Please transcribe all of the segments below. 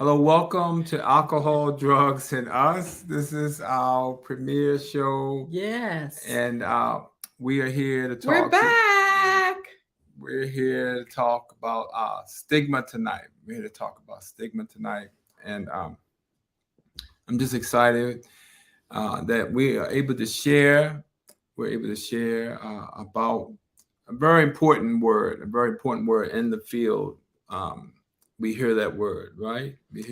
Hello, welcome to Alcohol, Drugs, and Us. This is our premiere show, Yes. and we are here to We're talk. back. We're here to talk about stigma tonight. We're here to talk about stigma tonight, and I'm just excited that we are able to share. We're able to share about a very important word in the field. Um, we hear that word, right? Yeah,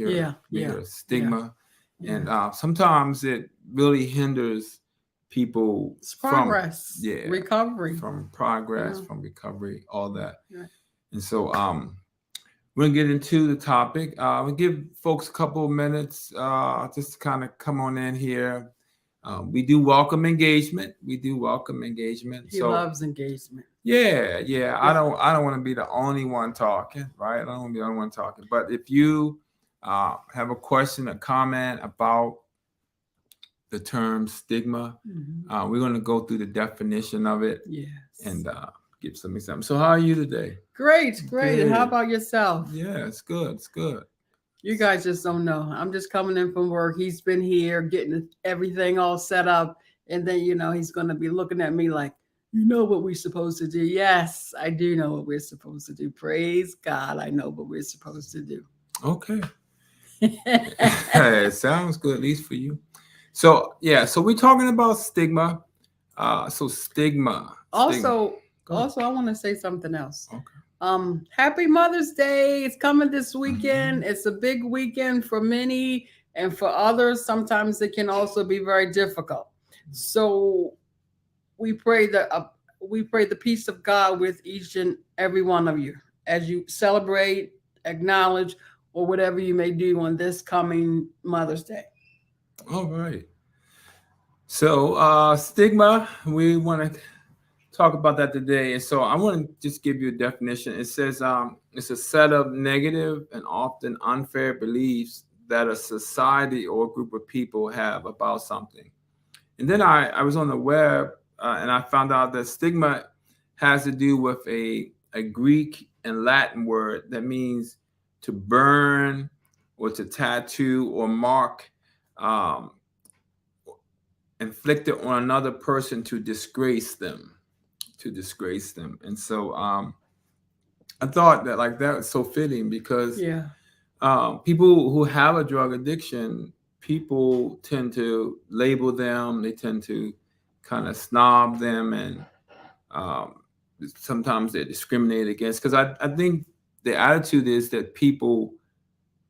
We yeah, hear yeah, stigma, yeah. and sometimes it really hinders people It's from progress, yeah recovery. from progress, Yeah, from recovery, all that. yeah. And so we're gonna get into the topic. We'll give folks a couple of minutes just to kind of come on in here. We do welcome engagement. We do welcome engagement. He So loves engagement. yeah. Yeah. I don't want to be the only one talking, right? I don't want to be the only one talking. But if you have a question, a comment about the term stigma, we're going to go through the definition of it Yes. and give some examples. So, how are you today? Great, great. And how Good. about yourself? Yeah, it's good. It's good. You guys just don't know. I'm just coming in from work. He's been here getting everything all set up. And then, he's going to be looking at me like, you know what we're supposed to do. Yes, I do know what we're supposed to do. Praise God. I know what we're supposed to do. Okay. It sounds good, at least for you. So, yeah, so we're talking about stigma. So, stigma. also, Go ahead. also, I want to say something else. Okay. Happy Mother's Day. It's coming this Mhm. weekend. It's a big weekend for many, and for others, sometimes it can also be very difficult. So we pray that we pray the peace of God with each and every one of you as you celebrate, acknowledge, or whatever you may do on this coming Mother's Day. All right. So, stigma, we want to talk about that today. And so I want to just give you a definition. It says it's a set of negative and often unfair beliefs that a society or a group of people have about something. And then I was on the web and I found out that stigma has to do with a Greek and Latin word that means to burn or to tattoo or mark um, inflicted on another person to disgrace them, and so I thought that like that was so fitting because Yeah, people who have a drug addiction, people tend to label them, they tend to kind of snob them, and um, sometimes they're discriminated against because I think the attitude is that people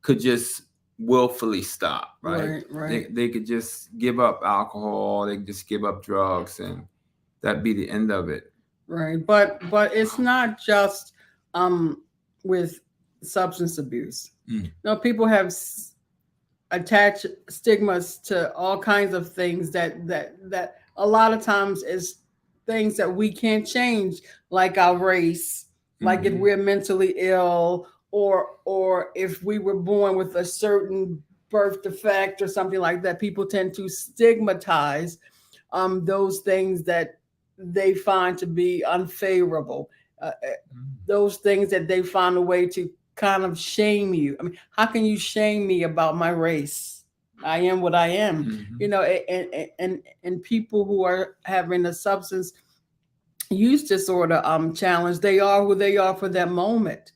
could just willfully stop, right? right, right, They could just give up alcohol, they could just give up drugs, and that'd be the end of it. right. But it's not just um with substance abuse. Mm. No, people have attach stigmas to all kinds of things that a lot of times is things that we can't change, like our race, like if Hmm. we're mentally ill, or if we were born with a certain birth defect or something like that. People tend to stigmatize those things that they find to be unfavorable, those things that they find a way to kind of shame you. I mean, how can you shame me about my race? I am what I am. Hmm. You know, and people who are having a substance use disorder challenge, they are who they are for that moment.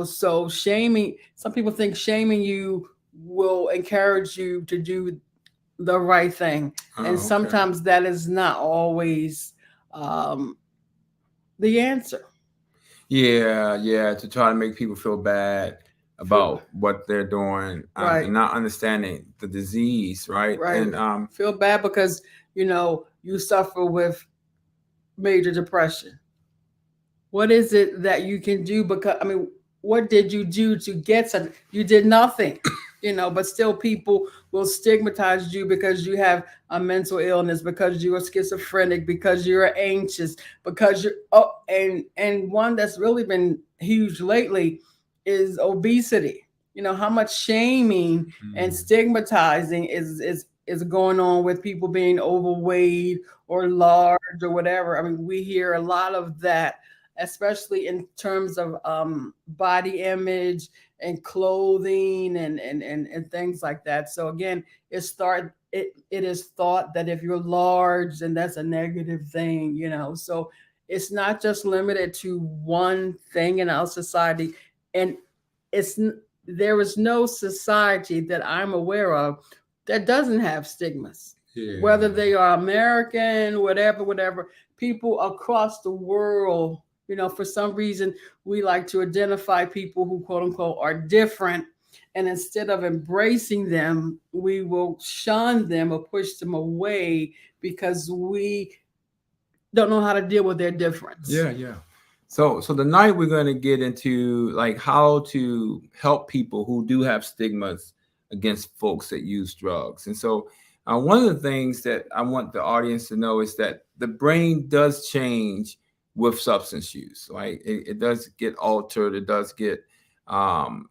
So shaming, some people think shaming you will encourage you to do the right thing, and Oh, okay. sometimes that is not always um, the answer. Yeah, to try to make people feel bad Feel, about what they're doing right, and not understanding the disease, right? right. And Feel bad because you suffer with major depression. What is it that you can do? Because I mean, what did you do to get such? You did nothing, but still people will stigmatize you because you have a mental illness, because you are schizophrenic, because you're anxious, because you're and one that's really been huge lately is obesity. How much shaming and mm, stigmatizing is going on with people being overweight or large or whatever. I mean, we hear a lot of that, especially in terms of body image and clothing and things like that. So again, it is thought that if you're large, then that's a negative thing, you know. So it's not just limited to one thing in our society, and it's there is no society that I'm aware of that doesn't have stigmas, whether Yeah. they are American, whatever. People across the world, you know, for some reason we like to identify people who quote unquote are different, and instead of embracing them, we will shun them or push them away because we don't know how to deal with their difference. Yeah, yeah. So tonight we're going to get into like how to help people who do have stigmas against folks that use drugs. And so one of the things that I want the audience to know is that the brain does change with substance use, right? It does get altered. It does get um,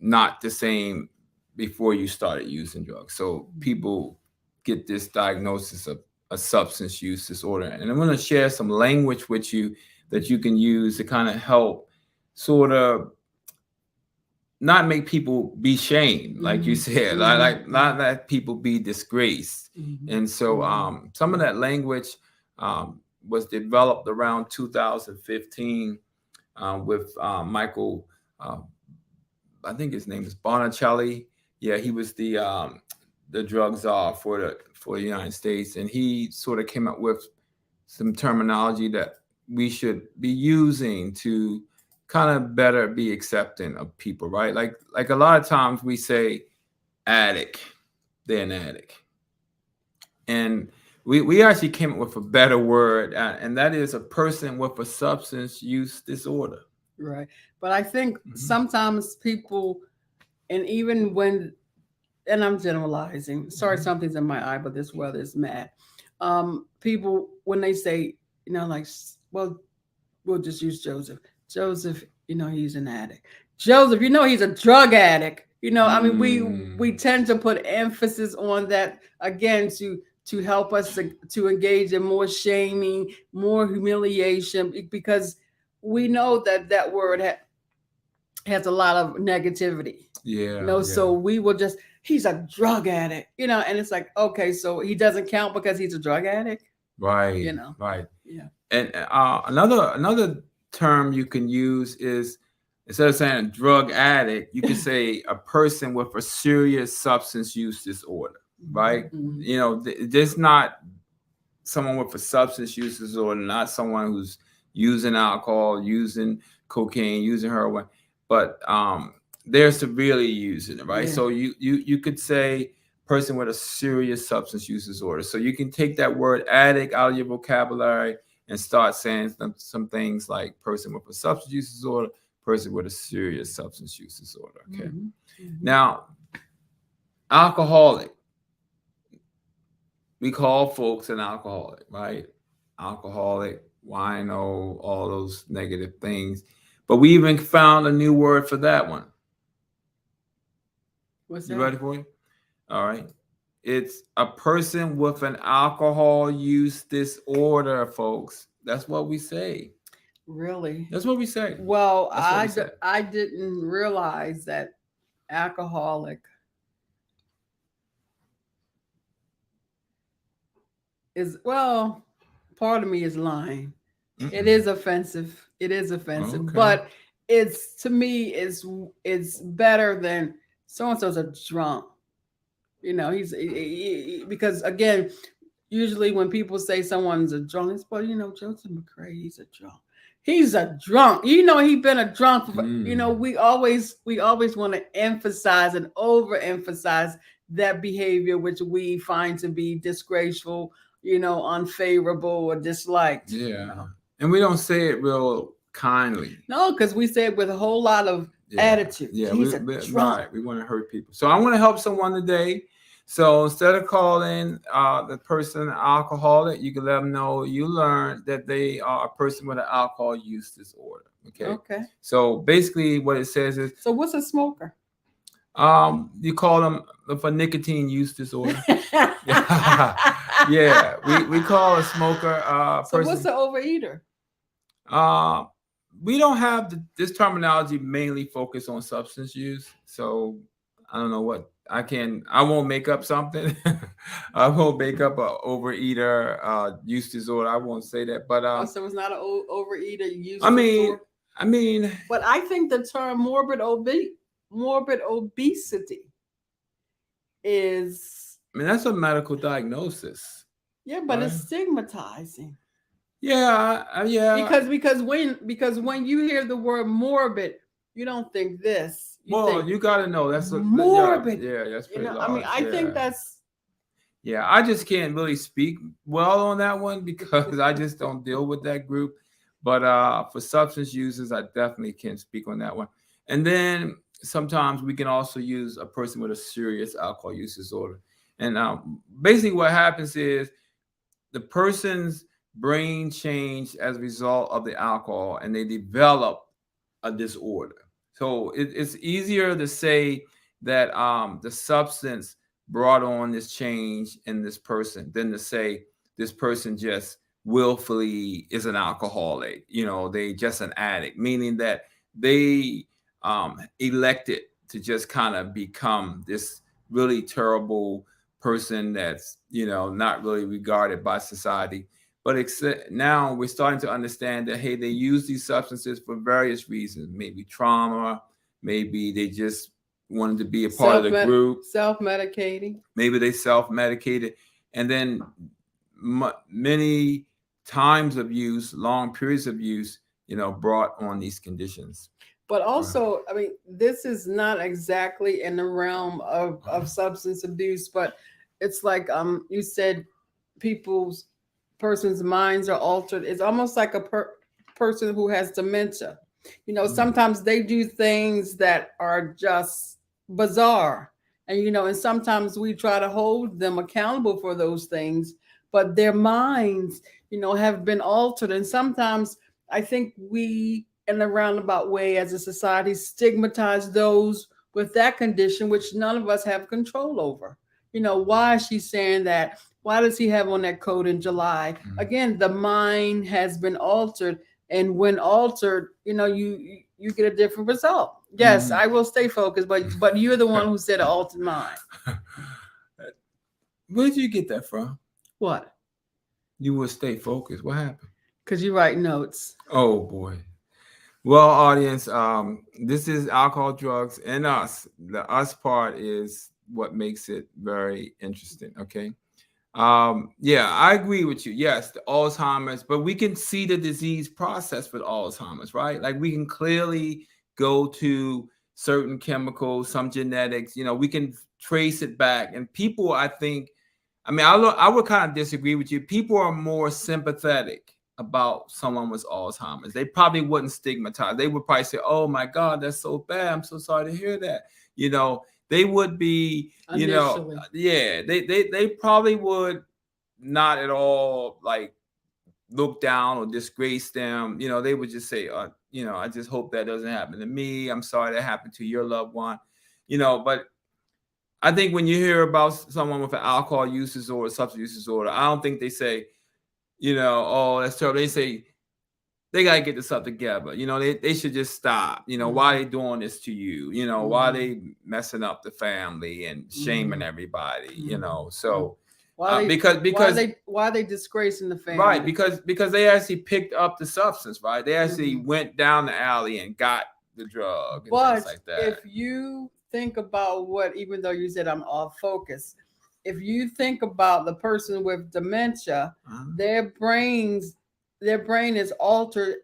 not the same before you started using drugs. So people get this diagnosis of a substance use disorder. And I'm going to share some language with you that you can use to kind of help sort of not make people be shamed, like you said, like not let people be disgraced. And so some of that language was developed around 2015 with Michael I think his name is Bonicelli. Yeah, he was the drug czar for the United States, and he sort of came up with some terminology that we should be using to kind of better be accepting of people, right? Like a lot of times we say addict, they're an addict, and we actually came up with a better word, and that is a person with a substance use disorder. Right. But I think sometimes people, and even when, and I'm generalizing, sorry, something's in my eye, but this weather is mad. People, when they say, you know, like, well, we'll just use Joseph. Joseph, you know, he's an addict. Joseph, you know, he's a drug addict. You know, I mean, we tend to put emphasis on that again to help us to engage in more shaming, more humiliation, because we know that that word has a lot of negativity. Yeah. You know, so we will just, he's a drug addict, you know, and it's like, okay, so he doesn't count because he's a drug addict. Right. You know. Right. Yeah. And another term you can use is, instead of saying a drug addict, you can say a person with a serious substance use disorder, right? You know, there's not someone with a substance use disorder, not someone who's using alcohol, using cocaine, using heroin, but they're severely using it, right? Yeah. So you could say person with a serious substance use disorder. So you can take that word addict out of your vocabulary and start saying some things like person with a substance use disorder, person with a serious substance use disorder. Okay. Now, alcoholic. We call folks an alcoholic, right? Alcoholic, wino, all those negative things. But we even found a new word for that one. What's that? You ready for it? All right. It's a person with an alcohol use disorder, folks. That's what we say. Really? That's what we say. Well, That's what we say. I didn't realize that alcoholic is, well, part of me is lying. It is offensive. It is offensive, Okay. but it's, to me, it's better than so and so's a drunk. You know, because again, usually when people say someone's a drunk, it's, well, you know, Joseph McCray, he's a drunk. He's a drunk. You know, he's been a drunk. You know, we always want to emphasize and overemphasize that behavior, which we find to be disgraceful, you know, unfavorable or disliked. Yeah. You know? And we don't say it real kindly. No, because we say it with a whole lot of attitude. Yeah, he's a drunk. right. We want to hurt people. So I want to help someone today. So instead of calling the person an alcoholic, you can let them know you learned that they are a person with an alcohol use disorder. Okay. Okay. So basically, what it says is, So what's a smoker? You call them with a nicotine use disorder. Yeah, we call a smoker So person. what's an overeater? we don't have this terminology mainly focused on substance use. So I don't know what I won't make up something. I won't make up a overeater use disorder. I won't say that. But Also, it's not an overeater use I mean, disorder. I mean, But I think the term morbid obesity is, I mean that's a medical diagnosis, yeah, but right? it's stigmatizing. Yeah, yeah. Because when you hear the word morbid, you don't think this. You Well, think you got to know that's a yeah, morbid. yeah, that's You pretty know, I mean, large. I think Yeah. that's Yeah, I just can't really speak well on that one because I just don't deal with that group. But for substance users, I definitely can speak on that one. And then sometimes we can also use a person with a serious alcohol use disorder. And basically, what happens is the person's brain changed as a result of the alcohol and they develop a disorder. So it's easier to say that the substance brought on this change in this person than to say this person just willfully is an alcoholic. They just an addict, meaning that they elected to just kind of become this really terrible person that's not really regarded by society. But now we're starting to understand that hey, they use these substances for various reasons. Maybe trauma, maybe they just wanted to be a part of the group, self-medicating. maybe they self-medicated, and then many times of use, long periods of use, brought on these conditions. But also, I mean, this is not exactly in the realm of substance abuse, but it's like you said, people's person's minds are altered. It's almost like a person who has dementia. Sometimes they do things that are just bizarre. And sometimes we try to hold them accountable for those things, but their minds, have been altered. And sometimes I think we, in a roundabout way, as a society, stigmatize those with that condition, which none of us have control over. Why is she saying that? Why does he have on that coat in July? Again, the mind has been altered, and when altered, you get a different result. Yes, I will stay focused, but you're the one who said altered mind. Where did you get that from? What? You will stay focused. What happened? Because you write notes. Oh boy. Well, audience, this is alcohol, drugs, and us. The us part is what makes it very interesting. Okay. Yeah, I agree with you. Yes, the Alzheimer's, but we can see the disease process with Alzheimer's, right? Like we can clearly go to certain chemicals, some genetics, we can trace it back. And people, I think, I would kind of disagree with you. People are more sympathetic about someone with Alzheimer's. They probably wouldn't stigmatize. They would probably say, "Oh my God, that's so bad. I'm so sorry to hear that." They would be, Initially. yeah, they probably would not at all like look down or disgrace them. They would just say, I just hope that doesn't happen to me. I'm sorry that happened to your loved one. But I think when you hear about someone with an alcohol use disorder, substance use disorder, I don't think they say, oh, that's terrible. They say they gotta get this up together. They should just stop. Why they doing this to you? Why they messing up the family and shaming everybody. So why they disgracing the family? Right, because they actually picked up the substance, right? They actually went down the alley and got the drug and things like that. If you think about even though you said I'm off focus, if you think about the person with dementia, their brain is altered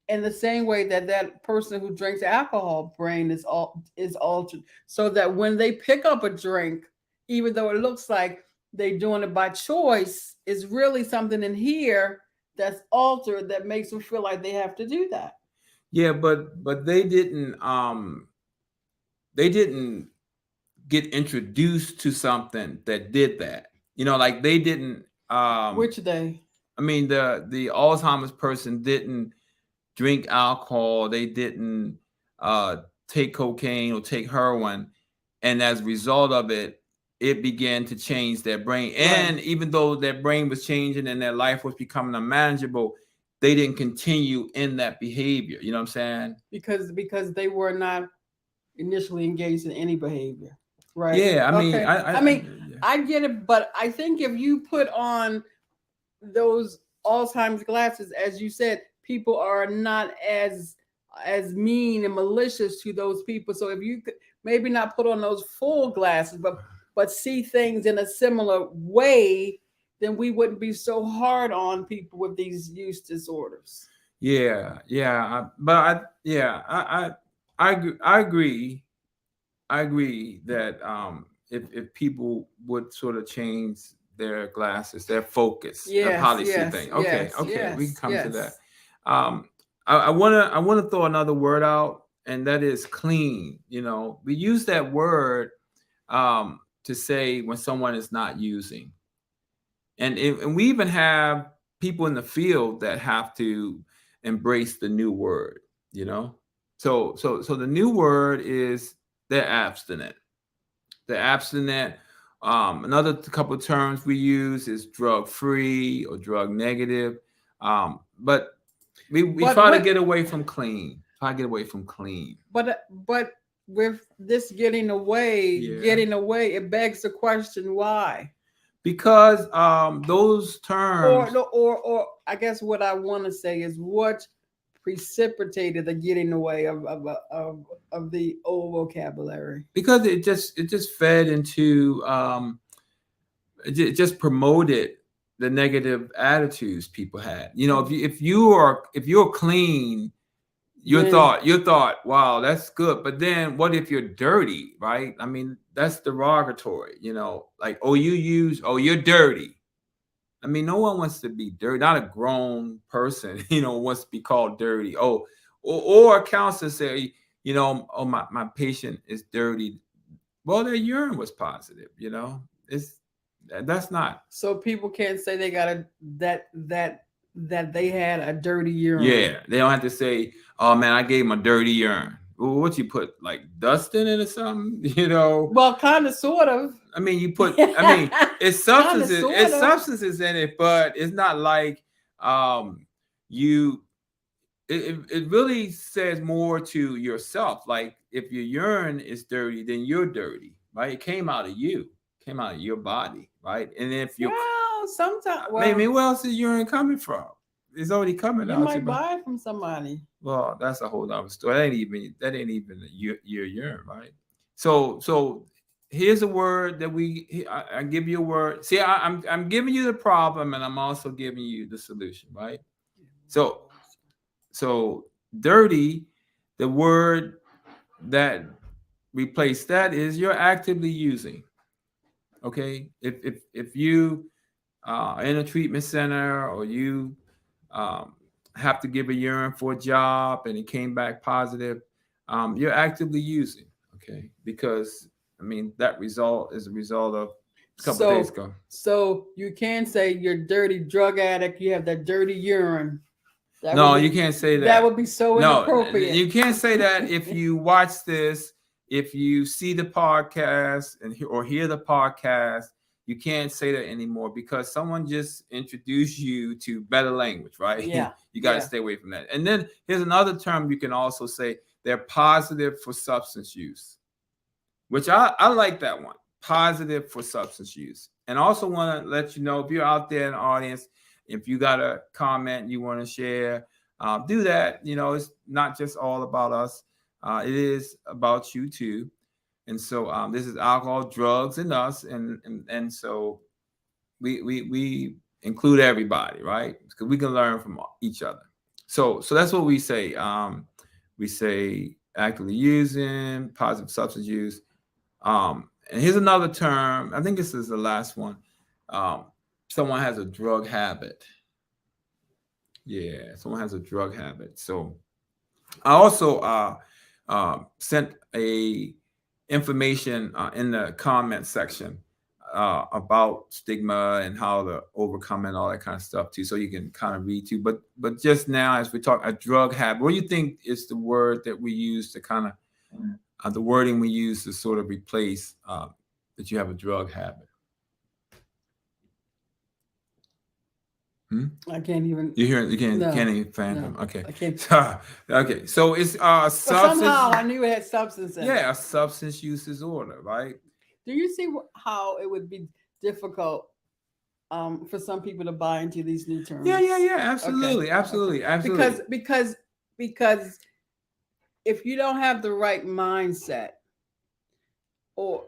in the same way that person who drinks alcohol brain is altered, so that when they pick up a drink, even though it looks like they're doing it by choice, is really something in here that's altered that makes them feel like they have to do that. Yeah, but they didn't get introduced to something that did that. Like they didn't Which they? The Alzheimer's person didn't drink alcohol, they didn't take cocaine or take heroin, and as a result of it, it began to change their brain. And even though their brain was changing and their life was becoming unmanageable, they didn't continue in that behavior. You know what I'm saying? Because they were not initially engaged in any behavior, right? Yeah, I mean, Okay. I mean, yeah. I get it, but I think if you put on those Alzheimer's glasses, as you said, people are not as mean and malicious to those people. So if you could maybe not put on those full glasses, but see things in a similar way, then we wouldn't be so hard on people with these use disorders. Yeah, yeah, but I agree. I agree that if people would sort of change their glasses, their focus of how Yes, they see yes, things. Okay, yes, okay, we can yes, come to that. yes. Um, I wanna throw another word out, and that is clean. You know, we use that word to say when someone is not using, and we even have people in the field that have to embrace the new word. You know, so the new word is they're abstinent. The abstinent. Another couple of terms we use is drug free or drug negative. But we But try to what? get away from clean. Try to get away from clean. But with this Yeah. getting away, it begs the question why. Because those terms. Or I guess what I want to say is what precipitated the getting away of the old vocabulary. Because it just fed into it just promoted the negative attitudes people had. You know, if you're clean, Then your thought, wow, that's good. But then what if you're dirty, right? I mean, that's derogatory, you know, like, oh, oh, you're dirty. I mean, no one wants to be dirty. Not a grown person, wants to be called dirty. Oh, or a counselor say, oh, my patient is dirty. Well, their urine was positive, It's that's not. so people can't say they got a that they had a dirty urine. Yeah, they don't have to say, "Oh man, I gave him a dirty urine." Well, what you put, like dust in it or something? Well, kind of, sort of. I mean, you put. I mean, it's Kind of, substances. sort It's of. substances in it, but it's not like you. It really says more to yourself. Like if your urine is dirty, then you're dirty, right? It came out of you, came out of your body, right? And if you're, Well, sometimes, maybe well, where else is urine coming from? It's already coming you out your might body. buy it from somebody. Well, that's a whole other story. That ain't even your urine, right? So here's a word that I give you a word. See, I'm giving you the problem, and I'm also giving you the solution, right? So so dirty, the word that replace that is you're actively using. Okay, if you in a treatment center, or you um, have to give a urine for a job and it came back positive, you're actively using. Okay, because I mean that result is a result of a couple of days So, ago. so you can say you're dirty drug addict. You have that dirty urine. No, you can't say That that. would be so No, inappropriate. you can't say that if you watch this, if you see the podcast or hear the podcast, you can't say that anymore because someone just introduced you to better language, right? Yeah, You got to yeah. stay away from that. And then here's another term you can also say: they're positive for substance use, which I like that one. Positive for substance use. And also want to let you know, if you're out there in the audience, if you got a comment you want to share, do that. It's not just all about us. It is about you too. And so this is alcohol, drugs, and us, and so we include everybody, right? Because we can learn from each other. So that's what we say. We say actively using, positive substance use. And here's another term. I think this is the last one. Um, Someone has a drug habit. Yeah, someone has a drug habit. So I also sent a information in the comment section about stigma and how to overcome it and all that kind of stuff too, so you can kind of read too. But just now, as we talk, a drug habit. What do you think is the word that we use to kind of the wording we use to sort of replace that you have a drug habit? Hmm? I can't even. You can't No, even no, phantom. Okay. I can't. Okay. So it's But substance. somehow I knew it had substance in it. Yeah, a substance use disorder, right? Do you see how it would be difficult for some people to buy into these new terms? Yeah. Okay, Absolutely, okay. absolutely, Because absolutely. because because if you don't have the right mindset, or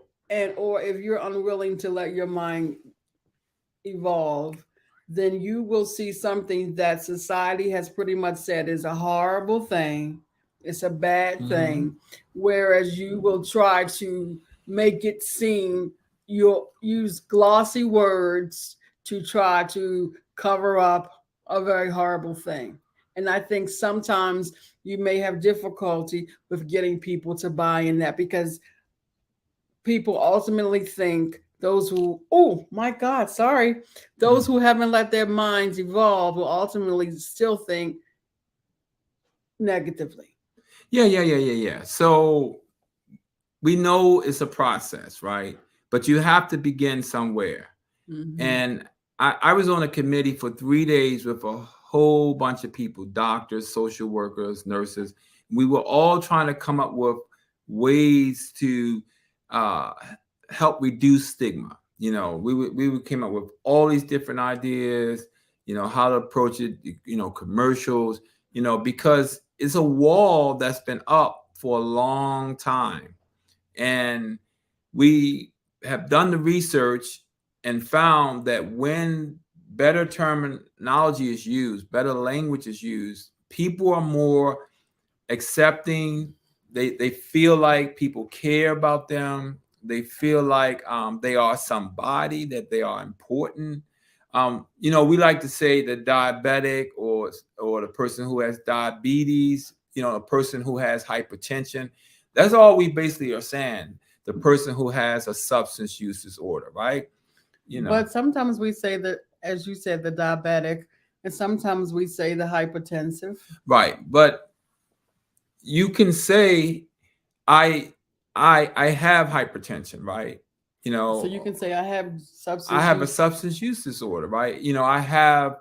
or if you're unwilling to let your mind evolve, then you will see something that society has pretty much said is a horrible thing. It's a bad Hmm. thing. Whereas you will try to make it seem, you'll use glossy words to try to cover up a very horrible thing. And I think sometimes you may have difficulty with getting people to buy in that, because people ultimately think, those who, oh my God, sorry, those who haven't let their minds evolve will ultimately still think negatively. Yeah. So we know it's a process, right? But you have to begin somewhere. Mm-hmm. And I was on a committee for 3 days with a whole bunch of people, doctors, social workers, nurses. We were all trying to come up with ways to uh, help reduce stigma. We came up with all these different ideas, how to approach it, commercials, because it's a wall that's been up for a long time. And we have done the research and found that when better terminology is used, better language is used, people are more accepting. They feel like people care about them. They feel like they are somebody, that they are important. We like to say the diabetic, or the person who has diabetes, a person who has hypertension. That's all we basically are saying. The person who has a substance use disorder, right? You know, But sometimes we say that, as you said, the diabetic, and sometimes we say the hypertensive. right. But you can say I I have hypertension, right? You So know, you can say, I have I substance have a use. substance use disorder, right? I have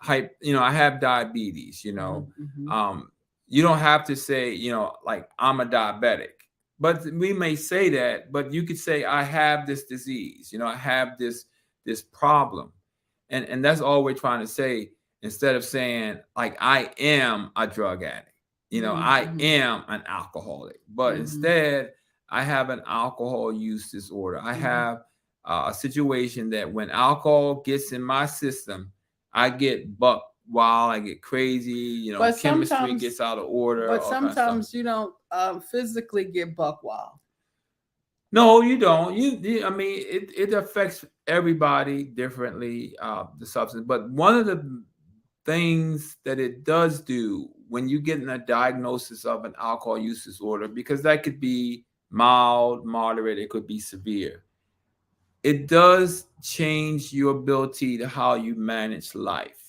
I have diabetes, Mm-hmm. Um you don't have to say, like I'm a diabetic. But we may say that, but you could say I have this disease, I have this problem. And that's all we're trying to say, instead of saying like I am a drug addict. I Mm-hmm. am an alcoholic. But Mm-hmm. instead, I have an alcohol use disorder. I Mm-hmm. have a situation that when alcohol gets in my system, I get buck wild, I get crazy, But chemistry sometimes, gets out of order, but all kinds of stuff. sometimes you don't physically get buck wild. No, you don't. I mean, it affects everybody differently, the substance. But one of the things that it does do when you get in a diagnosis of an alcohol use disorder, because that could be mild, moderate, it could be severe, it does change your ability to how you manage life.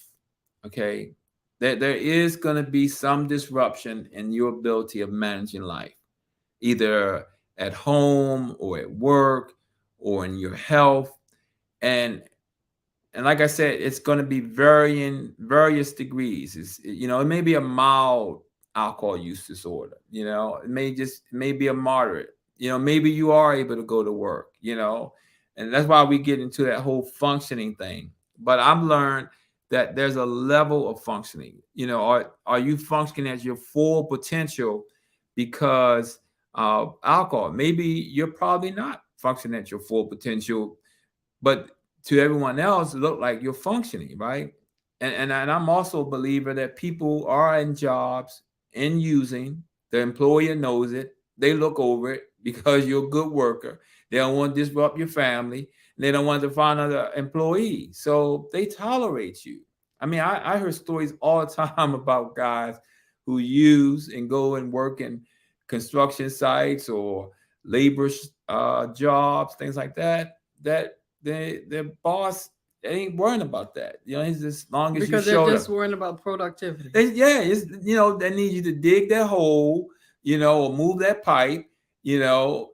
Okay. There is going to be some disruption in your ability of managing life, either at home or at work or in your health. And like I said, it's going to be varying various degrees. It may be a mild alcohol use disorder. It may be a moderate. Maybe you are able to go to work. And that's why we get into that whole functioning thing. But I've learned that there's a level of functioning. Are you functioning at your full potential because of alcohol? Maybe you're probably not functioning at your full potential, but to everyone else, it look like you're functioning, right? And I'm also a believer that people are in jobs and using, the employer knows it. They look over it because you're a good worker. They don't want to disrupt your family. They don't want to find another employee. So they tolerate you. I mean, I heard stories all the time about guys who use and go and work in construction sites or labor jobs, things like that, that their boss ain't worrying about that. It's just as long as you Because they're showed just up. worrying about productivity. They need you to dig that hole, or move that pipe. You know,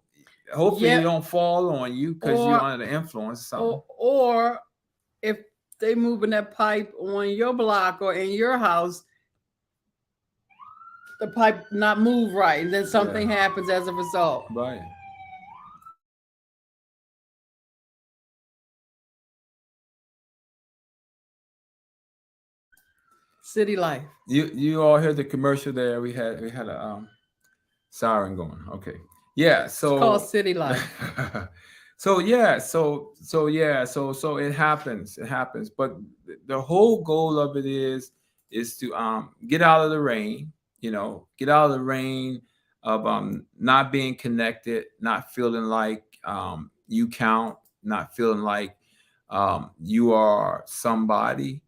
Hopefully Yeah, they don't fall on you because you're or under the influence or something. or if they moving that pipe on your block or in your house, the pipe not move right, and then something Yeah. happens as a result. Right. City life. You all heard the commercial there? We had a siren going. Okay. Yeah. It's called So city life. so it happens. It happens. But the whole goal of it is to get out of the rain. Get out of the rain of not being connected, not feeling like you count, not feeling like you are somebody,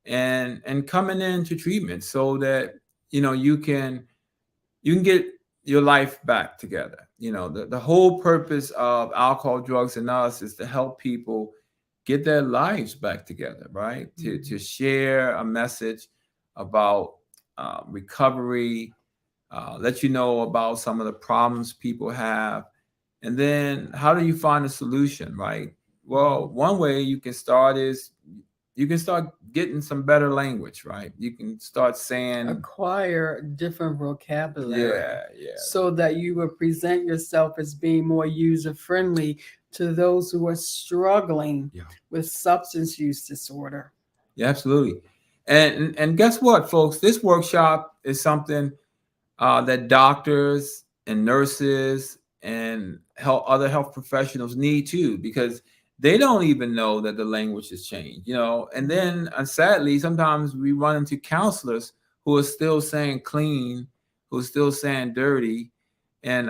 and coming into treatment so that you can get your life back together. The whole purpose of alcohol, drugs, and us is to help people get their lives back together, right? To share a message about recovery, let you know about some of the problems people have, and then how do you find a solution, right? Well, one way you can start is you can start getting some better language, right? You can start saying, Acquire different vocabulary yeah, yeah, so that you will present yourself as being more user friendly to those who are struggling yeah, with substance use disorder. yeah, absolutely. And guess what, folks? This workshop is something that doctors and nurses and other health professionals need too, because they don't even know that the language has changed, And then, sadly, sometimes we run into counselors who are still saying clean, who are still saying dirty, and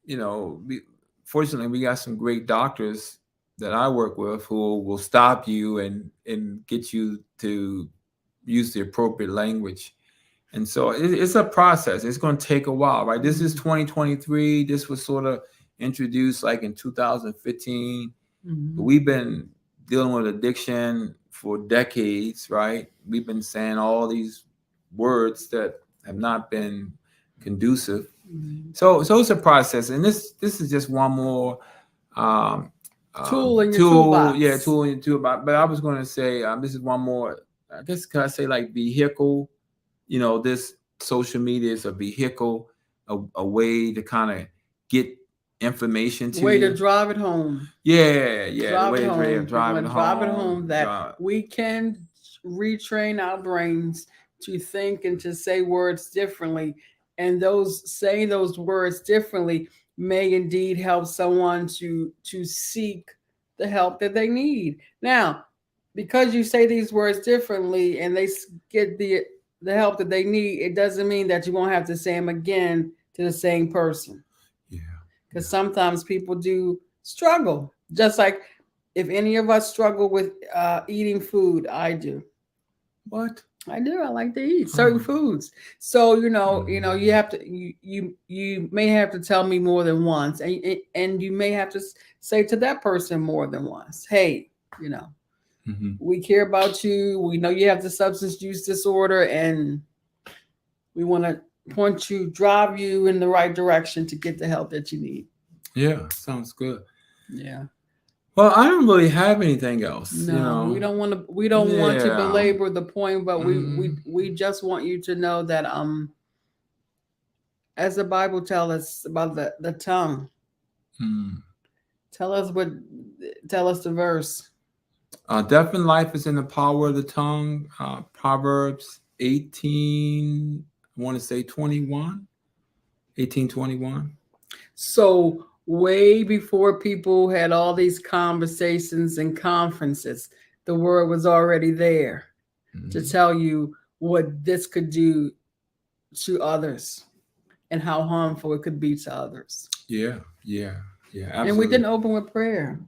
we fortunately we got some great doctors that I work with who will stop you and get you to use the appropriate language. And so it's a process. It's going to take a while, right? This is 2023. This was sort of introduced like in 2015. But we've been dealing with addiction for decades, right? We've been saying all these words that have not been conducive. So it's a process, and this is just one more Tool in your tool, yeah, toolbox. tool in your toolbox. But I was going to say this is one more. I guess could I say like vehicle? This social media is a vehicle, a way to kind of get information to Way you. to drive it home. Yeah, yeah, the Drive way it to home. drive it Drive it home. home that we can retrain our brains to think and to say words differently. And those saying those words differently may indeed help someone to seek the help that they need. Now, because you say these words differently and they get the help that they need, it doesn't mean that you won't have to say them again to the same person. Yeah. Because sometimes people do struggle. Just like if any of us struggle with eating food, I do. What? I do. I like to eat certain foods. So you have to you may have to tell me more than once, and you may have to say to that person more than once, hey, we care about you. We know you have the substance use disorder, and we want to drive you in the right direction to get the help that you need. Yeah, sounds good. Yeah. Well, I don't really have anything else. No, we don't want to. We don't want to Yeah. belabor the point, but Mhm. we just want you to know that as the Bible tells us about the tongue. Mm. Tell us the verse. Death and life is in the power of the tongue. Proverbs 18, I want to say 21, 18:21. So way before people had all these conversations and conferences, the word was already there to tell you what this could do to others and how harmful it could be to others. Yeah, yeah, yeah, absolutely. And we didn't open with prayer.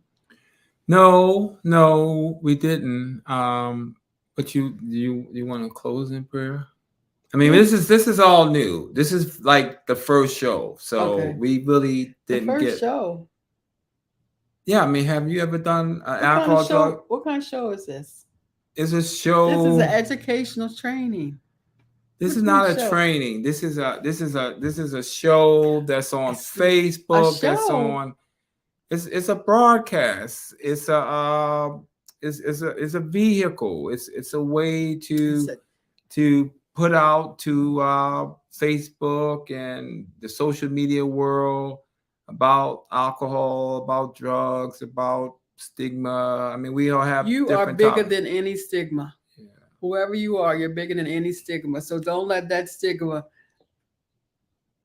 No, we didn't. But you want to close in prayer? I mean, this is all new. This is like the first show, so we really didn't get. Show. Yeah, I mean, have you ever done an alcohol drug? What kind of show is this? It's a show. This is an educational training. This is not a training. This is a show that's on Facebook. That's on. It's a broadcast. It's is a vehicle. It's a way It's a, to put out to Facebook and the social media world about alcohol, about drugs, about stigma. I mean, we all have you are different bigger topics. than any stigma. Yeah. Whoever you are, you're bigger than any stigma. So don't let that stigma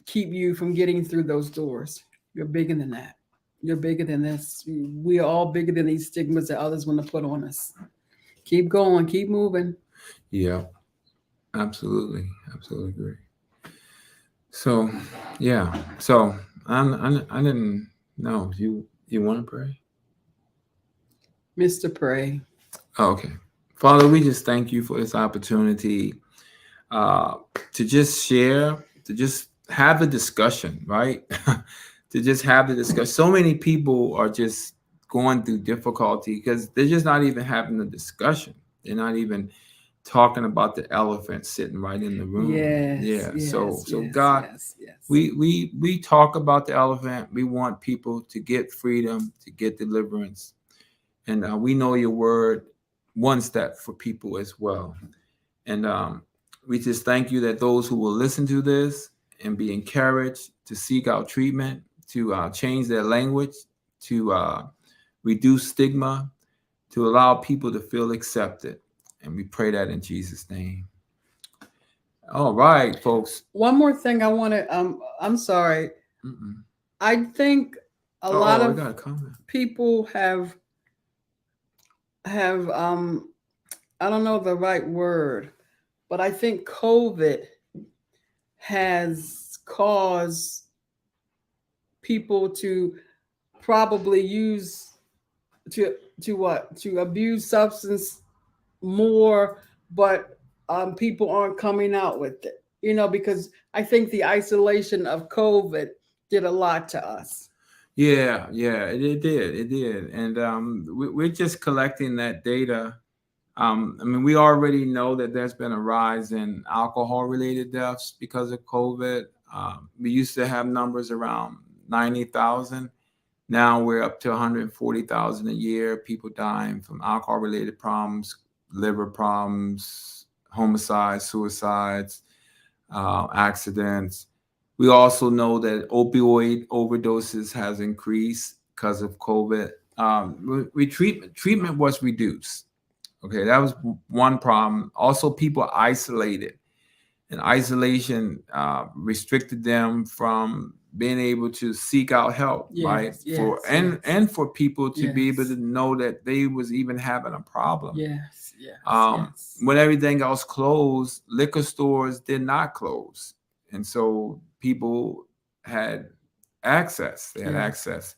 keep you from getting through those doors. You're bigger than that. You're bigger than this. We are all bigger than these stigmas that others want to put on us. Keep going, keep moving. Yeah, absolutely, absolutely agree. So, yeah. So I didn't know. You want to pray? Mr. Pray. Oh, okay. Father, we just thank you for this opportunity uh, to just share, to just have a discussion, right? To just have the discussion. So many people are just going through difficulty because they're just not even having a discussion. They're not even talking about the elephant sitting right in the room. Yes, Yeah. So yes, so yes, God, yes, yes. we talk about the elephant. We want people to get freedom, to get deliverance, and we know your word wants that for people as well. And we just thank you that those who will listen to this and be encouraged to seek out treatment, to change their language, to reduce stigma, to allow people to feel accepted. And we pray that in Jesus' name. All right, folks. One more thing I want to I'm sorry. Mm-mm. I think a lot Oh, I of got a comment. people have I don't know the right word, but I think COVID has caused people to probably use to to abuse substance more, but people aren't coming out with it. Because I think the isolation of COVID did a lot to us. Yeah, yeah, it did, and we're just collecting that data. I mean, we already know that there's been a rise in alcohol-related deaths because of COVID. We used to have numbers around 90,000. Now we're up to 140,000 a year. People dying from alcohol-related problems, liver problems, homicides, suicides, accidents. We also know that opioid overdoses has increased because of COVID. Treatment was reduced. Okay, that was one problem. Also, people isolated, and isolation restricted them from being able to seek out help, right? Yes, yes, For yes, and for people to be able yes, to know that they was even having a problem. yes, yes, yes. When everything else closed, liquor stores did not close, and so people had access. They had Yes, access,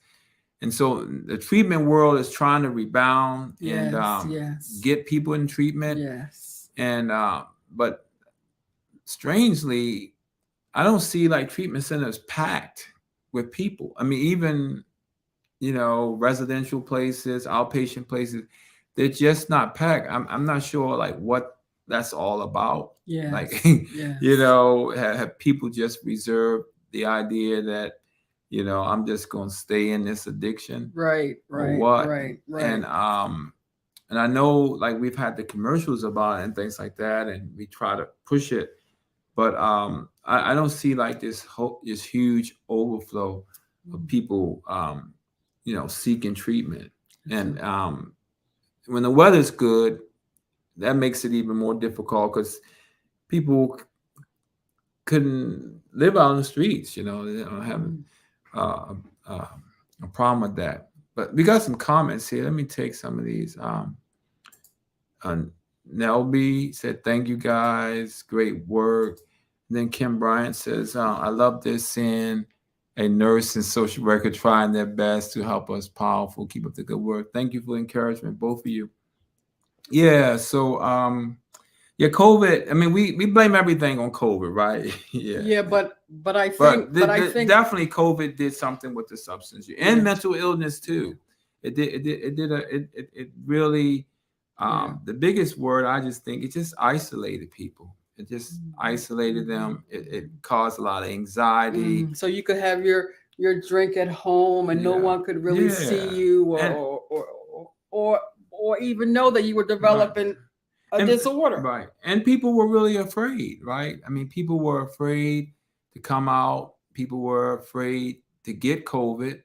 and so the treatment world is trying to rebound and yes, yes, get people in treatment. yes. And but strangely, I don't see like treatment centers packed with people. I mean, even residential places, outpatient places, they're just not packed. I'm not sure like what that's all about. Like, Yes, yes. have people just reserved the idea that I'm just gonna stay in this addiction Right, or right, what? right, right. And I know like we've had the commercials about it and things like that, and we try to push it, but I don't see like this huge overflow of people seeking treatment. And when the weather's good, that makes it even more difficult because people couldn't live out on the streets. They don't have uh, uh, a problem with that. But we got some comments here. Let me take some of these. Uh, Nelby said, "Thank you guys, great work." And then Kim Bryant says, "I love this, seeing a nurse and social worker trying their best to help us. Powerful. Keep up the good work. Thank you for encouragement, both of you." Yeah. So, yeah, COVID. I mean, we blame everything on COVID, right? Yeah. Yeah, but I But think but I think definitely COVID did something with the substance use and yeah, mental illness too. It really yeah. the biggest word I just think it just isolated people. It just isolated them. It caused a lot of anxiety. So you could have your drink at home and no Yeah. one could really see Yeah. you And or or even know that you were developing a And disorder. right, and people were really afraid, right? I mean, people were afraid to come out. People were afraid to get COVID.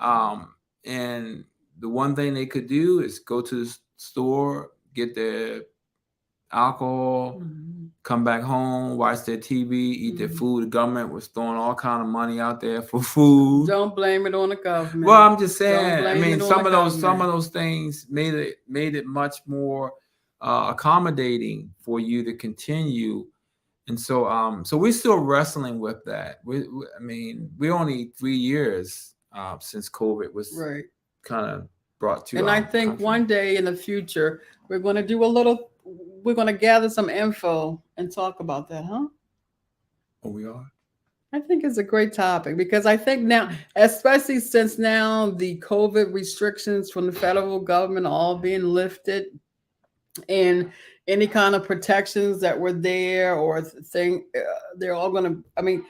Um, and the one thing they could do is go to the store, get their alcohol, Mhm. come back home, watch their TV, eat their Mhm. food. The government was throwing all kind of money out there for food. Don't blame it on the government. Well, I'm just Don't saying. I blame mean, it on the some of government. those things made it much more accommodating for you to continue. And so we're still wrestling with that. I mean, we're only 3 years since COVID was Right. kind of brought to And I our think country. one day in the future, we're going to do a little, we're going to gather some info and talk about that, huh? Oh, we are. I think it's a great topic because I think now, especially since now the COVID restrictions from the federal government are all being lifted, and any kind of protections that were there or thing, they're all going to, I mean,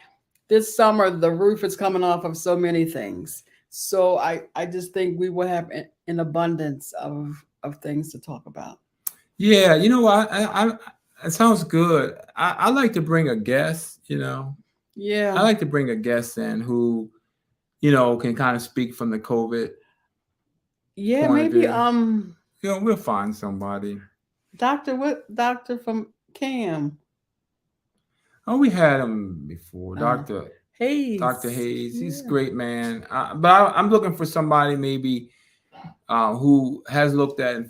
this summer the roof is coming off of so many things. So I just think we will have an abundance of things to talk about. Yeah, you know what? It sounds good. I like to bring a guest. You know, I Yeah. like to bring a guest in who can kind of speak from the COVID Yeah, point of maybe view. We'll find somebody. Doctor from Cam. Oh, we had him before, Uh, Dr. Hayes. Hayes. He's a Yeah. great man. But I'm looking for somebody maybe who has looked at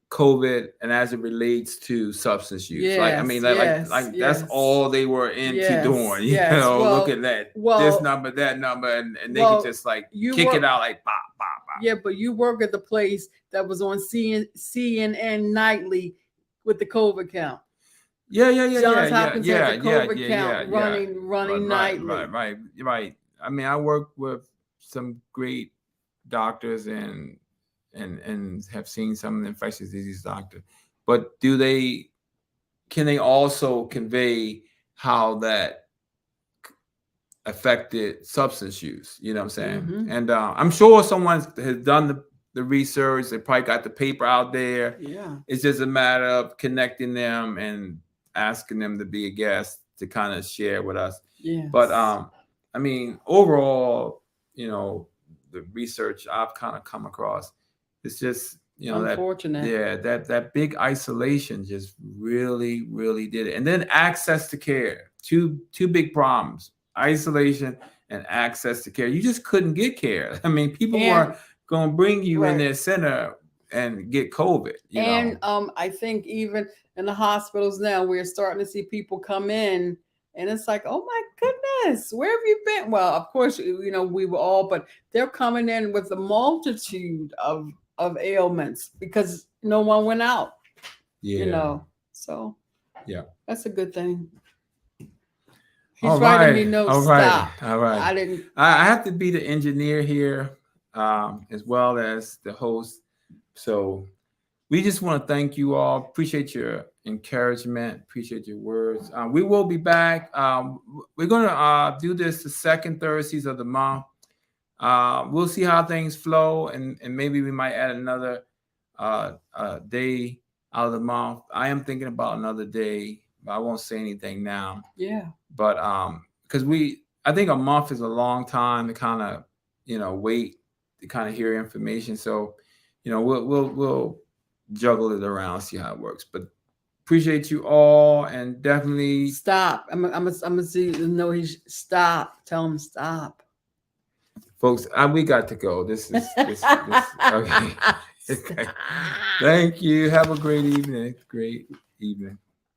COVID and as it relates to substance use. Like I mean, Yes, yes, that's yes. all they were into Yes, doing. yes. Look Well, at that this well, number, that number, and they could well, just like you kick it work. out like pop, pop, pop. Yeah, but you work at the place that was on CNN nightly with the COVID count. Johns Hopkins had the COVID count yeah. running nightly. Right. I mean, I work with some great doctors and have seen some of the infectious disease doctors. But can they also convey how that affected substance use? You know what I'm saying? Mhm. And I'm sure someone has done the research. They probably got the paper out there. Yeah. It's just a matter of connecting them and asking them to be a guest to kind of share with us. Yes. But I mean, overall, the research I've kind of come across, it's just unfortunate. that big isolation just really really did it. And then access to care, two big problems: isolation and access to care. You just couldn't get care. I mean, people were going to bring you in their center and get COVID. And I think even in the hospitals now, we're starting to see people come in, and it's like, oh my goodness, where have you been? Well, of course, we were all, but they're coming in with a multitude of ailments because no one went out. Yeah. So yeah, that's a good thing. He's writing me notes. Stop. All right. I didn't. I have to be the engineer here, as well as the host. So we just want to thank you all. Appreciate your encouragement. Appreciate your words. We will be back. We're going to do this the second Thursdays of the month. We'll see how things flow, and maybe we might add another day out of the month. I am thinking about another day, but I won't say anything now. Yeah. But because I think a month is a long time to kind of wait to kind of hear information. So we'll juggle it around, see how it works. But appreciate you all, and definitely stop. I'm gonna see. No, he's stop. Tell him stop. Folks, we got to go. This okay. Thank you. Have a great evening. Great evening.